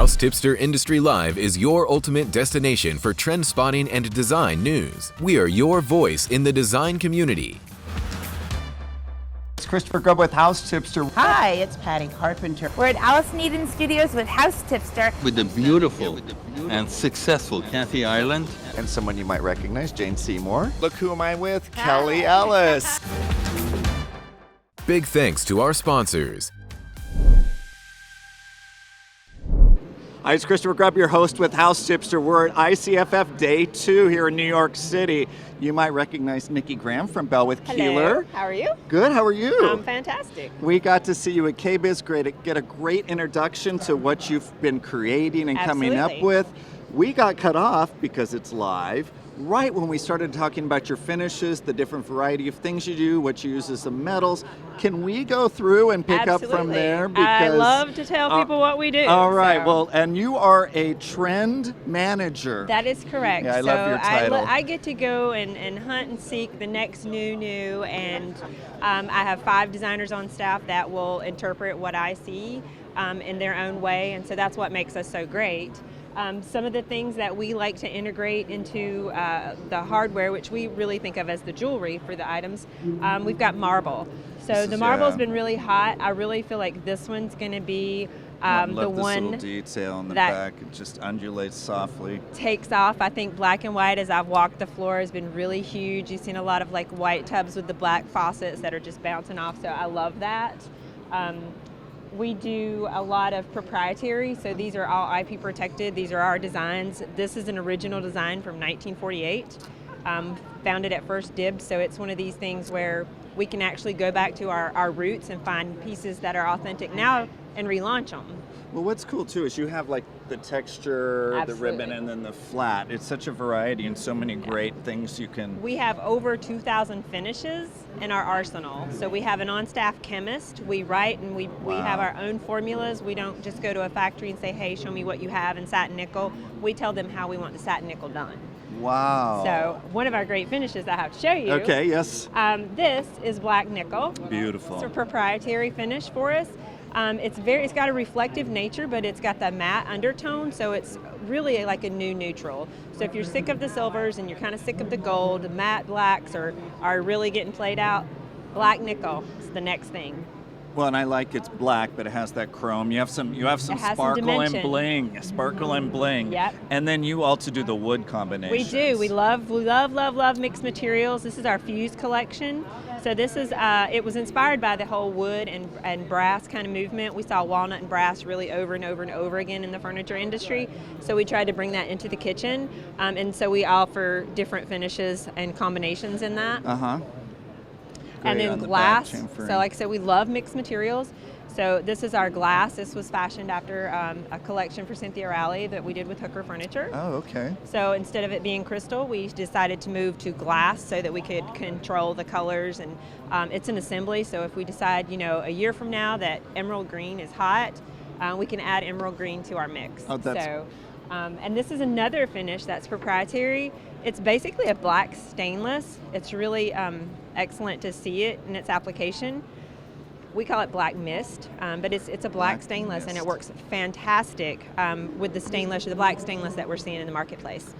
House Tipster Industry Live is your ultimate destination for trend spotting and design news. We are your voice in the design community. It's Christopher Grubb with House Tipster. Hi, it's Patty Carpenter. We're at Allison Eden Studios with House Tipster. With the beautiful and successful Kathy Ireland. And someone you might recognize, Jane Seymour. Look who am I with? Kelly Ellis. Big thanks to our sponsors. Hi, it's Christopher Grubb, your host with House Tipster. We're at ICFF Day 2 here in New York City. You might recognize Nikki Graham from Belwith Keeler. How are you? Good, how are you? I'm fantastic. We got to see you at KBIS, get a great introduction to what you've been creating and coming up with. We got cut off because it's live. Right when we started talking about your finishes, the different variety of things you do, what you use as the metals, can we go through and pick up from there? Because I love to tell people what we do. All right, well, and you are a trend manager. That is correct. Yeah, I love your title. I get to go and hunt and seek the next new, and I have 5 designers on staff that will interpret what I see in their own way, and so that's what makes us so great. Some of the things that we like to integrate into the hardware, which we really think of as the jewelry for the items, we've got marble. So the marble's been really hot. I really feel like this one's going to be the one this little detail in the back. It just undulates softly. Takes off. I think black and white, as I've walked the floor, has been really huge. You've seen a lot of like white tubs with the black faucets that are just bouncing off. So I love that. We do a lot of proprietary, so these are all IP protected. These are our designs. This is an original design from 1948, founded at First Dibs, so it's one of these things where we can actually go back to our roots and find pieces that are authentic now and relaunch them. Well, what's cool too is you have like the texture, Absolutely. the ribbon, and then the flat. It's such a variety and so many great things you can... We have over 2,000 finishes in our arsenal. So we have an on-staff chemist. We write and we have our own formulas. We don't just go to a factory and say, hey, show me what you have in satin nickel. We tell them how we want the satin nickel done. Wow. So one of our great finishes I have to show you. Okay, yes. This is black nickel. Beautiful. It's a proprietary finish for us. It's got a reflective nature, but it's got that matte undertone, so it's really like a new neutral. So if you're sick of the silvers and you're kind of sick of the gold, the matte blacks are really getting played out, black nickel is the next thing. Well, and I like it's black, but it has that chrome. You have some sparkle and bling. Yep. And then you also do the wood combinations. We do. We love mixed materials. This is our Fuse collection. So this is it was inspired by the whole wood and brass kind of movement. We saw walnut and brass really over and over and over again in the furniture industry. So we tried to bring that into the kitchen, and so we offer different finishes and combinations in that. And then glass. So like I said, we love mixed materials. So this is our glass. This was fashioned after a collection for Cynthia Rowley that we did with Hooker Furniture. Oh, okay. So instead of it being crystal, we decided to move to glass so that we could control the colors. And it's an assembly, so if we decide, a year from now that emerald green is hot, we can add emerald green to our mix. Oh, that's... So, and this is another finish that's proprietary. It's basically a black stainless. It's really excellent to see it in its application. We call it black mist, but it's a black stainless, and it works fantastic with the black stainless that we're seeing in the marketplace.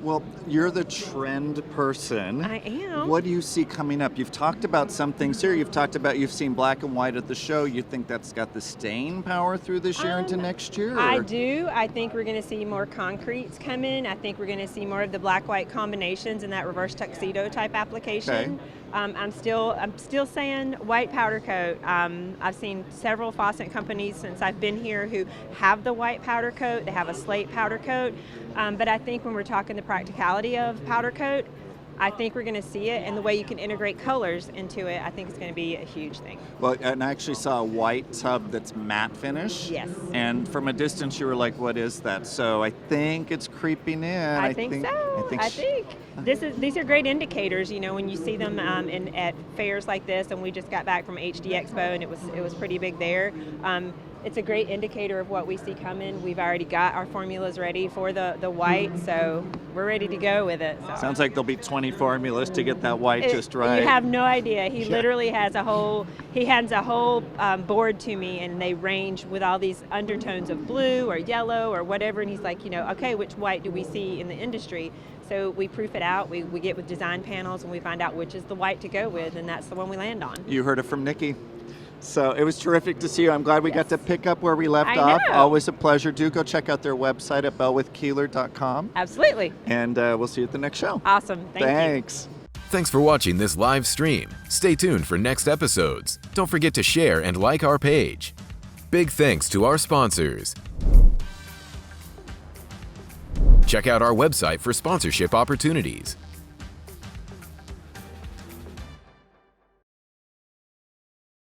Well, you're the trend person. I am. What do you see coming up? You've talked about some things here. You've seen black and white at the show. You think that's got the staying power through this year into next year? I do. I think we're going to see more concretes come in. I think we're going to see more of the black-white combinations in that reverse tuxedo type application. Okay. I'm still saying white powder coat. I've seen several faucet companies since I've been here who have the white powder coat. They have a slate powder coat. But I think when we're talking the practicality of powder coat, I think we're going to see it, and the way you can integrate colors into it, I think it's going to be a huge thing. Well, and I actually saw a white tub that's matte finish. Yes. And from a distance, you were like, "What is that?" So I think it's creeping in. I think so. I think these are great indicators. When you see them at fairs like this, and we just got back from HD Expo, and it was pretty big there. it's a great indicator of what we see coming. We've already got our formulas ready for the white, so we're ready to go with it. So. Sounds like there'll be 20 formulas to get that white just right. You have no idea. He literally has a whole board to me, and they range with all these undertones of blue or yellow or whatever, and he's like, okay, which white do we see in the industry? So we proof it out, we get with design panels, and we find out which is the white to go with, and that's the one we land on. You heard it from Nikki. So it was terrific to see you. I'm glad we got to pick up where we left I off. know. Always a pleasure. Do go check out their website at belwithkeeler.com. Absolutely. And we'll see you at the next show. Awesome. Thanks. Thanks for watching this live stream. Stay tuned for next episodes. Don't forget to share and like our page. Big thanks to our sponsors. Check out our website for sponsorship opportunities.